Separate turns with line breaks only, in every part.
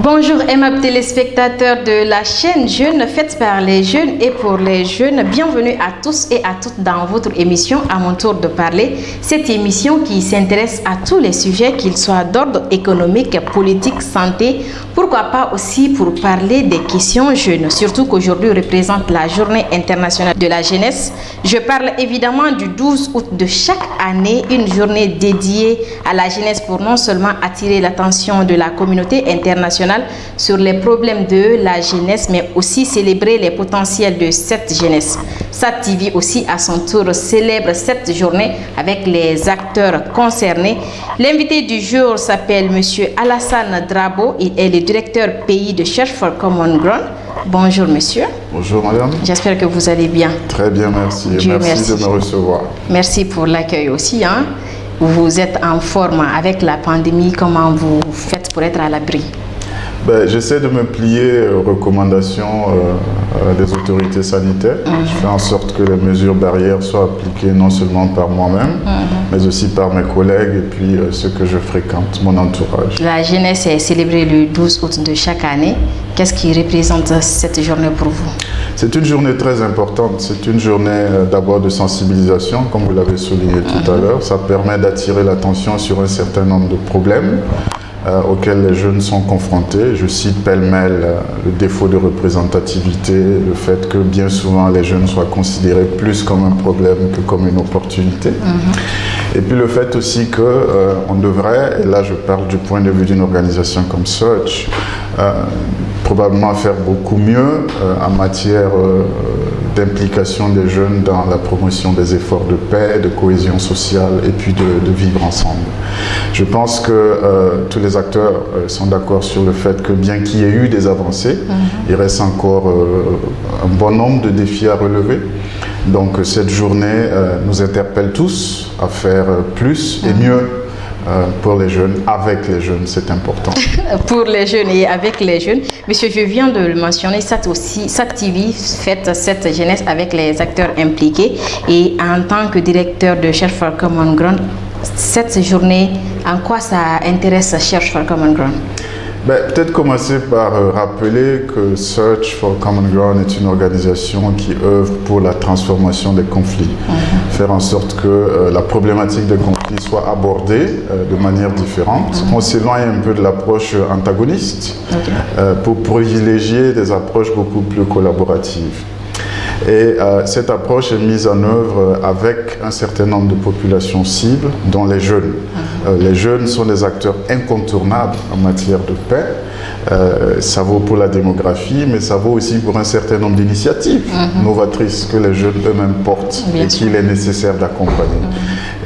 Bonjour aimables téléspectateurs de la chaîne Jeunes, faite par les jeunes et pour les jeunes. Bienvenue à tous et à toutes dans votre émission À mon tour de parler. Cette émission qui s'intéresse à tous les sujets, qu'ils soient d'ordre économique, politique, santé, pourquoi pas aussi pour parler des questions jeunes. Surtout qu'aujourd'hui représente la journée internationale de la jeunesse. Je parle évidemment du 12 août de chaque année, une journée dédiée à la jeunesse pour non seulement attirer l'attention de la communauté internationale sur les problèmes de la jeunesse, mais aussi célébrer les potentiels de cette jeunesse. SAT TV aussi à son tour célèbre cette journée avec les acteurs concernés. L'invité du jour s'appelle Monsieur Alassane Drabo. Il est le directeur pays de Search for Common Ground. Bonjour monsieur.
Bonjour madame.
J'espère que vous allez bien.
Très bien, merci. Merci de me recevoir.
Merci pour l'accueil aussi. Vous êtes en forme avec la pandémie. Comment vous faites pour être à l'abri?
J'essaie de me plier aux recommandations des autorités sanitaires. Je fais en sorte que les mesures barrières soient appliquées non seulement par moi-même, mais aussi par mes collègues et puis ceux que je fréquente, mon entourage.
La jeunesse est célébrée le 12 août de chaque année. Qu'est-ce qui représente cette journée pour vous?
C'est une journée très importante. C'est une journée d'abord de sensibilisation, comme vous l'avez souligné tout à l'heure. Ça permet d'attirer l'attention sur un certain nombre de problèmes auxquels les jeunes sont confrontés. Je cite pêle-mêle le défaut de représentativité, le fait que bien souvent les jeunes soient considérés plus comme un problème que comme une opportunité. Et puis le fait aussi qu'on devrait, et là je parle du point de vue d'une organisation comme Search, probablement faire beaucoup mieux en matière d'implication des jeunes dans la promotion des efforts de paix, de cohésion sociale et puis de vivre ensemble. Je pense que tous les acteurs sont d'accord sur le fait que bien qu'il y ait eu des avancées, il reste encore un bon nombre de défis à relever. Donc cette journée nous interpelle tous à faire plus et mieux pour les jeunes, avec les jeunes, c'est important.
Pour les jeunes et avec les jeunes. Monsieur, je viens de le mentionner, SAT TV fête cette jeunesse avec les acteurs impliqués. Et en tant que directeur de Search for Common Ground, cette journée, en quoi ça intéresse Search for Common Ground?
Peut-être commencer par rappeler que Search for Common Ground est une organisation qui œuvre pour la transformation des conflits. Faire en sorte que la problématique des conflits soit abordée de manière différente. On s'éloigne un peu de l'approche antagoniste pour privilégier des approches beaucoup plus collaboratives. Et cette approche est mise en œuvre avec un certain nombre de populations cibles, dont les jeunes. Les jeunes sont des acteurs incontournables en matière de paix. Ça vaut pour la démographie, mais ça vaut aussi pour un certain nombre d'initiatives novatrices que les jeunes eux-mêmes portent et qu'il est nécessaire d'accompagner.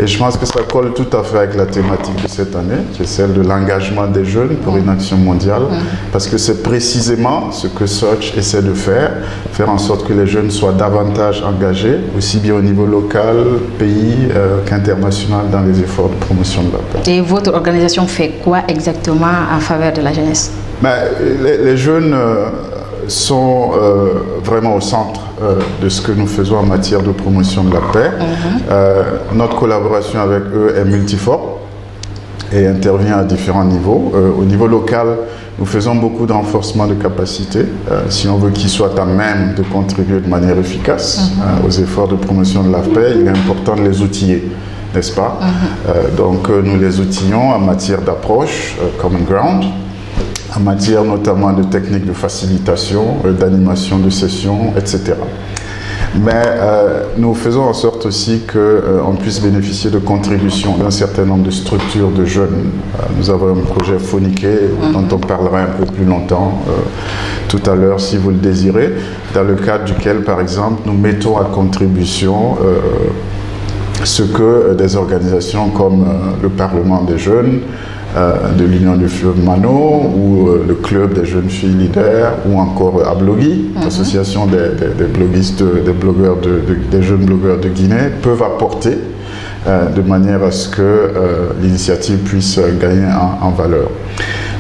Et je pense que ça colle tout à fait avec la thématique de cette année, qui est celle de l'engagement des jeunes pour une action mondiale, parce que c'est précisément ce que Search essaie de faire en sorte que les jeunes soient davantage engagés, aussi bien au niveau local, pays qu'international, dans les efforts de promotion de la paix.
Et votre organisation fait quoi exactement en faveur de la jeunesse?
Les jeunes sont vraiment au centre de ce que nous faisons en matière de promotion de la paix. Notre collaboration avec eux est multiforme et intervient à différents niveaux. Au niveau local, nous faisons beaucoup de renforcement de capacités, si on veut qu'ils soient à même de contribuer de manière efficace aux efforts de promotion de la paix. Il est important de les outiller, n'est-ce pas? Donc nous les outillons en matière d'approche, Common Ground, en matière notamment de techniques de facilitation, d'animation de sessions, etc. Mais nous faisons en sorte aussi qu'on puisse bénéficier de contributions d'un certain nombre de structures de jeunes. Nous avons un projet Phoniqué dont on parlera un peu plus longtemps tout à l'heure si vous le désirez, dans le cadre duquel par exemple nous mettons à contribution ce que des organisations comme le Parlement des jeunes, de l'Union du fleuve Mano ou le club des jeunes filles leaders ou encore Ablogui, l'association des bloguistes, des jeunes blogueurs de Guinée, peuvent apporter de manière à ce que l'initiative puisse gagner en valeur.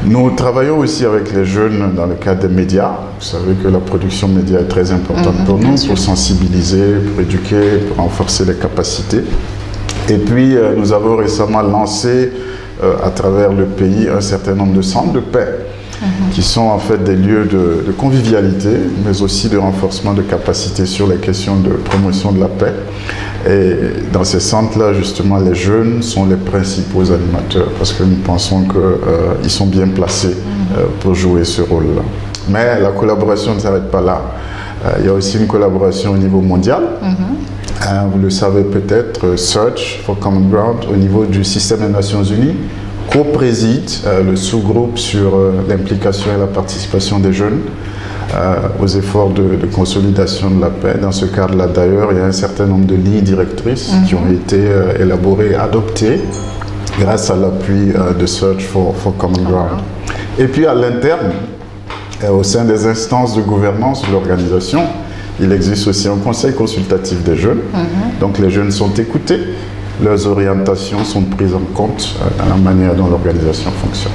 Nous travaillons aussi avec les jeunes dans le cadre des médias. Vous savez que la production média est très importante pour nous, pour sensibiliser, pour éduquer, pour renforcer les capacités. Et puis nous avons récemment lancé à travers le pays un certain nombre de centres de paix qui sont en fait des lieux de convivialité, mais aussi de renforcement de capacité sur les questions de promotion de la paix. Et dans ces centres-là, justement, les jeunes sont les principaux animateurs parce que nous pensons qu'ils sont bien placés pour jouer ce rôle-là. Mais la collaboration ne s'arrête pas là. Il y a aussi une collaboration au niveau mondial. Vous le savez peut-être, Search for Common Ground au niveau du système des Nations Unies co-préside le sous-groupe sur l'implication et la participation des jeunes aux efforts de consolidation de la paix. Dans ce cadre-là, d'ailleurs, il y a un certain nombre de lignes directrices qui ont été élaborées et adoptées grâce à l'appui de Search for Common Ground. Et puis à l'interne, au sein des instances de gouvernance de l'organisation, il existe aussi un conseil consultatif des jeunes. Donc les jeunes sont écoutés, leurs orientations sont prises en compte dans la manière dont l'organisation fonctionne.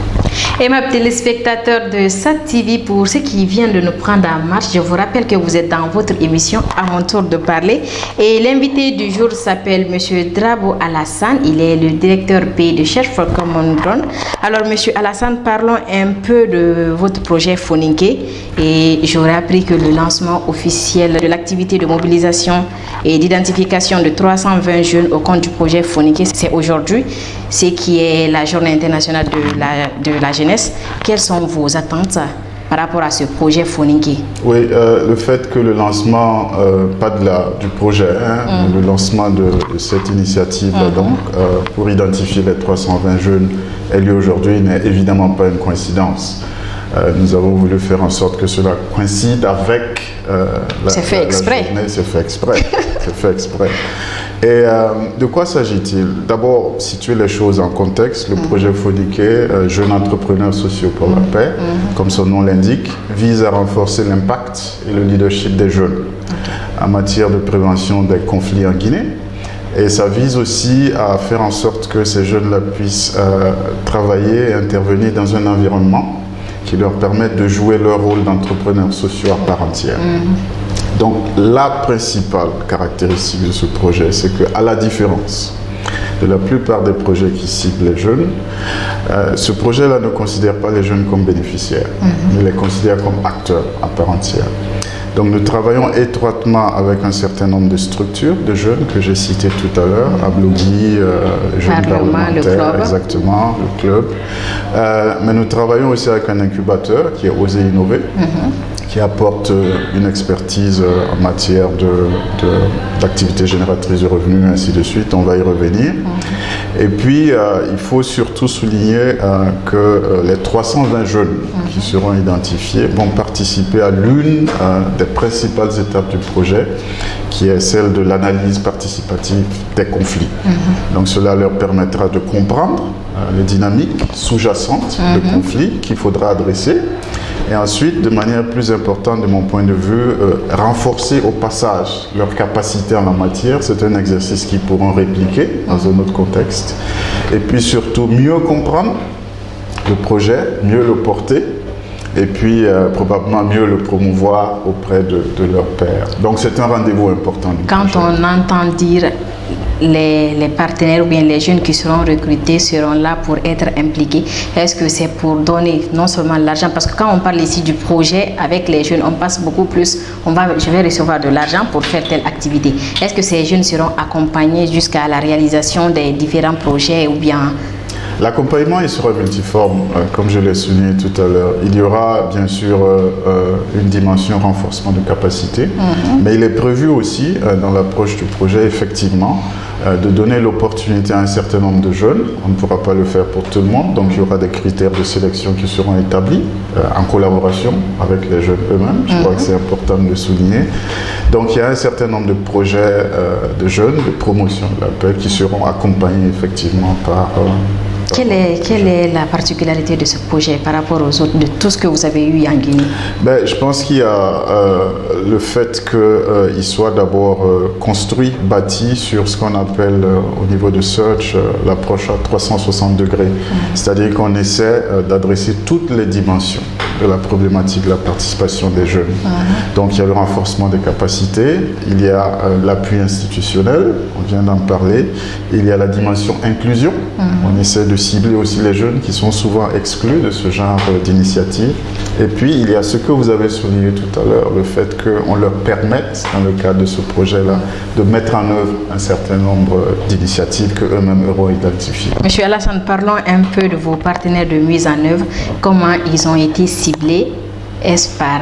Et mes téléspectateurs de SAT TV, pour ceux qui viennent de nous prendre en marche, je vous rappelle que vous êtes dans votre émission À mon tour de parler. Et l'invité du jour s'appelle M. Drabo Alassane. Il est le directeur pays de Search for Common Ground. Alors, M. Alassane, parlons un peu de votre projet Foninké. Et j'aurais appris que le lancement officiel de l'activité de mobilisation et d'identification de 320 jeunes au compte du projet Foninké, c'est aujourd'hui, ce qui est la journée internationale de la jeunesse. Quelles sont vos attentes par rapport à ce projet Foninké?
Oui, le fait que le lancement, pas du projet, le lancement de cette initiative donc, pour identifier les 320 jeunes ait lieu aujourd'hui n'est évidemment pas une coïncidence. Nous avons voulu faire en sorte que cela coïncide avec
c'est fait exprès.
C'est fait exprès. C'est fait exprès. Et de quoi s'agit-il? D'abord, situer les choses en contexte. Le projet Foninké, Jeunes entrepreneurs sociaux pour la paix, comme son nom l'indique, vise à renforcer l'impact et le leadership des jeunes en matière de prévention des conflits en Guinée. Et ça vise aussi à faire en sorte que ces jeunes-là puissent travailler et intervenir dans un environnement qui leur permette de jouer leur rôle d'entrepreneurs sociaux à part entière. Donc la principale caractéristique de ce projet, c'est qu'à la différence de la plupart des projets qui ciblent les jeunes, ce projet-là ne considère pas les jeunes comme bénéficiaires, il les considère comme acteurs à part entière. Donc nous travaillons étroitement avec un certain nombre de structures de jeunes que j'ai citées tout à l'heure, Ablogui, Jeunes Parlementaires, exactement, le club. Mais nous travaillons aussi avec un incubateur qui est Oser Innover, qui apporte une expertise en matière d'activités génératrices de revenus, ainsi de suite. On va y revenir. Et puis, il faut surtout souligner que les 320 jeunes qui seront identifiés vont participer à l'une des principales étapes du projet, qui est celle de l'analyse participative des conflits. Donc cela leur permettra de comprendre les dynamiques sous-jacentes de conflits qu'il faudra adresser. Et ensuite, de manière plus importante de mon point de vue, renforcer au passage leur capacité en la matière. C'est un exercice qu'ils pourront répliquer dans un autre contexte. Et puis surtout, mieux comprendre le projet, mieux le porter, et puis probablement mieux le promouvoir auprès de leurs pairs. Donc c'est un rendez-vous important.
Quand on entend dire les partenaires ou bien les jeunes qui seront recrutés seront là pour être impliqués, est-ce que c'est pour donner non seulement l'argent, parce que quand on parle ici du projet avec les jeunes, on passe beaucoup plus, je vais recevoir de l'argent pour faire telle activité. Est-ce que ces jeunes seront accompagnés jusqu'à la réalisation des différents projets ou bien...
L'accompagnement, il sera multiforme, comme je l'ai souligné tout à l'heure. Il y aura bien sûr une dimension renforcement de capacité, mais il est prévu aussi, dans l'approche du projet, effectivement, de donner l'opportunité à un certain nombre de jeunes. On ne pourra pas le faire pour tout le monde, donc il y aura des critères de sélection qui seront établis en collaboration avec les jeunes eux-mêmes. Je crois que c'est important de le souligner. Donc il y a un certain nombre de projets de jeunes, de promotion de la paix, qui seront accompagnés effectivement par...
Quelle est la particularité de ce projet par rapport aux autres, de tout ce que vous avez eu en Guinée?
Je pense qu'il y a le fait qu'il soit d'abord construit, bâti sur ce qu'on appelle au niveau de Search l'approche à 360 degrés. C'est-à-dire qu'on essaie d'adresser toutes les dimensions de la problématique de la participation des jeunes. Donc il y a le renforcement des capacités, il y a l'appui institutionnel, on vient d'en parler, il y a la dimension inclusion. On essaie de cibler aussi les jeunes qui sont souvent exclus de ce genre d'initiative. Et puis il y a ce que vous avez souligné tout à l'heure, le fait qu'on leur permette, dans le cadre de ce projet-là, de mettre en œuvre un certain nombre d'initiatives qu'eux-mêmes auront identifiées.
Monsieur Alassane, parlons un peu de vos partenaires de mise en œuvre. Comment ils ont été ciblés? Est-ce par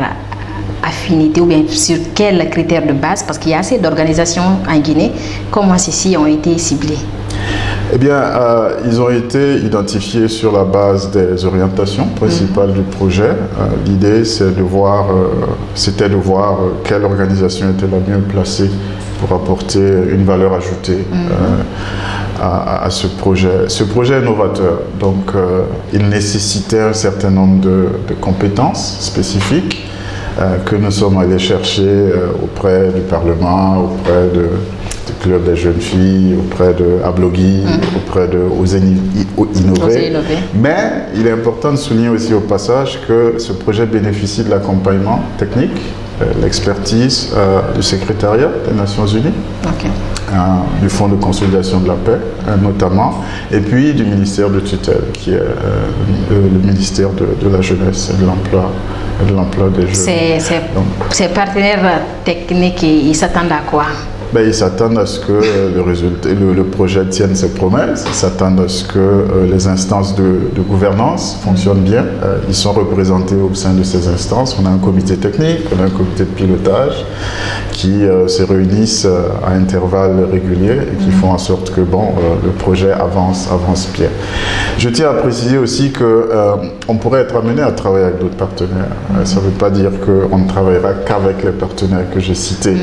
affinité ou bien sur quels critères de base? Parce qu'il y a assez d'organisations en Guinée. Comment ceux-ci ont été ciblés?
Eh bien, ils ont été identifiés sur la base des orientations principales du projet. L'idée, c'était de voir quelle organisation était la mieux placée pour apporter une valeur ajoutée à ce projet. Ce projet est novateur, donc il nécessitait un certain nombre de compétences spécifiques que nous sommes allés chercher auprès du Parlement, auprès du Club des jeunes filles, auprès de Ablogui, auprès de Oser Innover. Mais il est important de souligner aussi au passage que ce projet bénéficie de l'accompagnement technique, l'expertise du secrétariat des Nations Unies, du Fonds de consolidation de la paix notamment, et puis du ministère de tutelle qui est le ministère de la jeunesse et de l'emploi des jeunes.
Ces partenaires techniques, ils s'attendent à quoi?
Ils s'attendent à ce que le projet tienne ses promesses, ils s'attendent à ce que les instances de gouvernance fonctionnent bien. Ils sont représentés au sein de ces instances. On a un comité technique, on a un comité de pilotage qui se réunissent à intervalles réguliers et qui font en sorte que le projet avance bien. Je tiens à préciser aussi qu'on pourrait être amené à travailler avec d'autres partenaires. Ça ne veut pas dire qu'on ne travaillera qu'avec les partenaires que j'ai cités.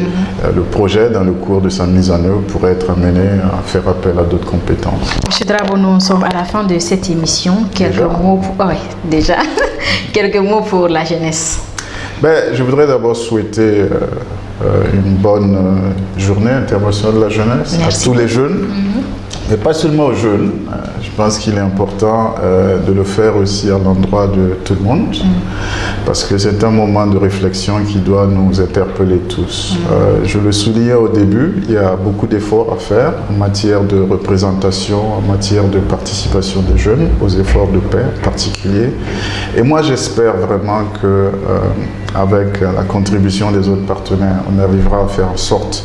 Le projet, dans le cours de sa mise en œuvre, pourrait être amené à faire appel à d'autres compétences.
Monsieur Drabo, nous sommes à la fin de cette émission. Quelques mots pour la jeunesse.
Je voudrais d'abord souhaiter une bonne journée internationale de la jeunesse. Merci. À tous les jeunes, mais pas seulement aux jeunes. Je pense qu'il est important de le faire aussi à l'endroit de tout le monde, parce que c'est un moment de réflexion qui doit nous interpeller tous. Je le soulignais au début, il y a beaucoup d'efforts à faire en matière de représentation, en matière de participation des jeunes, aux efforts de paix en particulier. Et moi, j'espère vraiment que avec la contribution des autres partenaires, on arrivera à faire en sorte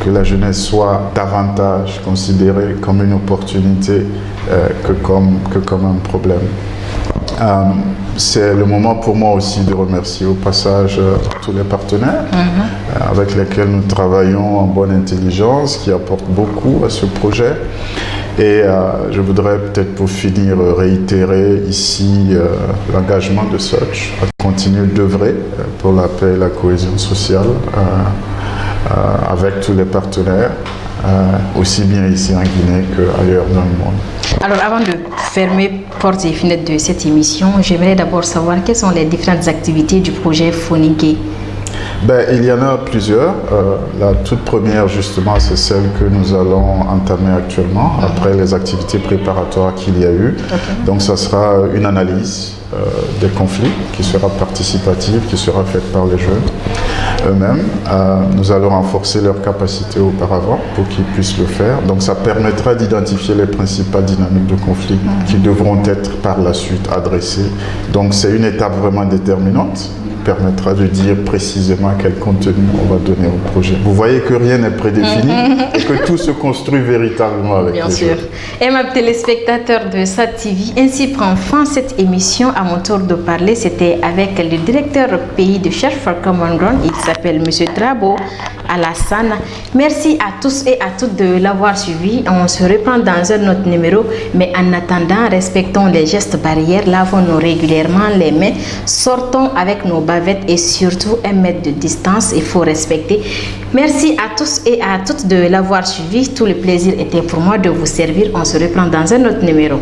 que la jeunesse soit davantage considérée comme une opportunité que comme un problème. C'est le moment pour moi aussi de remercier au passage tous les partenaires avec lesquels nous travaillons en bonne intelligence, qui apportent beaucoup à ce projet. Et je voudrais peut-être pour finir réitérer ici l'engagement de Soch à continuer d'œuvrer pour la paix et la cohésion sociale avec tous les partenaires, aussi bien ici en Guinée qu'ailleurs dans le monde.
Alors avant de fermer portes et fenêtres de cette émission, j'aimerais d'abord savoir quelles sont les différentes activités du projet Foninké.
Il y en a plusieurs. La toute première, justement, c'est celle que nous allons entamer actuellement, après les activités préparatoires qu'il y a eu. Donc, ça sera une analyse des conflits qui sera participative, qui sera faite par les jeunes eux-mêmes. Nous allons renforcer leurs capacités auparavant pour qu'ils puissent le faire. Donc, ça permettra d'identifier les principales dynamiques de conflit qui devront être par la suite adressées. Donc, c'est une étape vraiment déterminante, permettra de dire précisément quel contenu on va donner au projet. Vous voyez que rien n'est prédéfini et que tout se construit véritablement avec
Bien
les
sûr.
jeunes.
Et ma téléspectateur de SAT TV, ainsi prend fin cette émission. À mon tour de parler, c'était avec le directeur pays de Search for Common Ground. Il s'appelle M. Drabo Alassane. Merci à tous et à toutes de l'avoir suivi. On se reprend dans un autre numéro, mais en attendant, respectons les gestes barrières, lavons-nous régulièrement les mains, sortons avec nos bavettes et surtout 1 mètre de distance, il faut respecter. Merci à tous et à toutes de l'avoir suivi. Tout le plaisir était pour moi de vous servir. On se reprend dans un autre numéro.